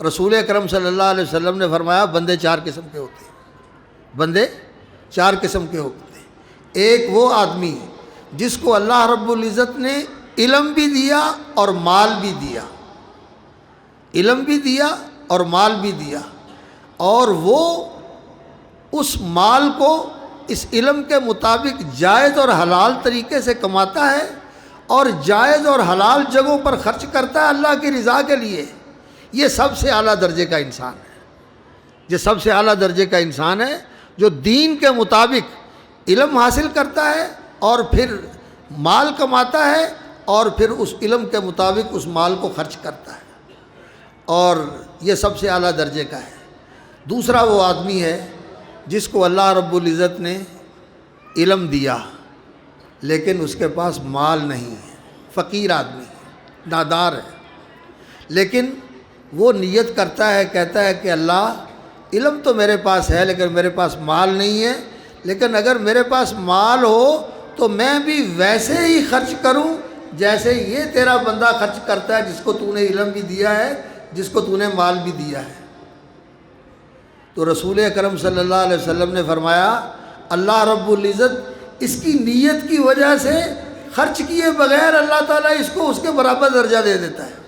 رسول اکرم صلی اللہ علیہ وسلم نے فرمایا بندے چار قسم کے ہوتے ہیں، بندے چار قسم کے ہوتے ہیں۔ ایک وہ آدمی جس کو اللہ رب العزت نے علم بھی دیا اور مال بھی دیا، علم بھی دیا اور مال بھی دیا، اور وہ اس مال کو اس علم کے مطابق جائز اور حلال طریقے سے کماتا ہے اور جائز اور حلال جگہوں پر خرچ کرتا ہے اللہ کی رضا کے لیے۔ یہ سب سے اعلیٰ درجے کا انسان ہے، یہ سب سے اعلیٰ درجے کا انسان ہے جو دین کے مطابق علم حاصل کرتا ہے اور پھر مال کماتا ہے اور پھر اس علم کے مطابق اس مال کو خرچ کرتا ہے، اور یہ سب سے اعلیٰ درجے کا ہے۔ دوسرا وہ آدمی ہے جس کو اللہ رب العزت نے علم دیا لیکن اس کے پاس مال نہیں ہے، فقیر آدمی ہے، نادار ہے، لیکن وہ نیت کرتا ہے، کہتا ہے کہ اللہ علم تو میرے پاس ہے لیکن میرے پاس مال نہیں ہے، لیکن اگر میرے پاس مال ہو تو میں بھی ویسے ہی خرچ کروں جیسے یہ تیرا بندہ خرچ کرتا ہے جس کو تو نے علم بھی دیا ہے، جس کو تو نے مال بھی دیا ہے۔ تو رسول اکرم صلی اللہ علیہ وسلم نے فرمایا اللہ رب العزت اس کی نیت کی وجہ سے خرچ کیے بغیر اللہ تعالیٰ اس کو اس کے برابر درجہ دے دیتا ہے۔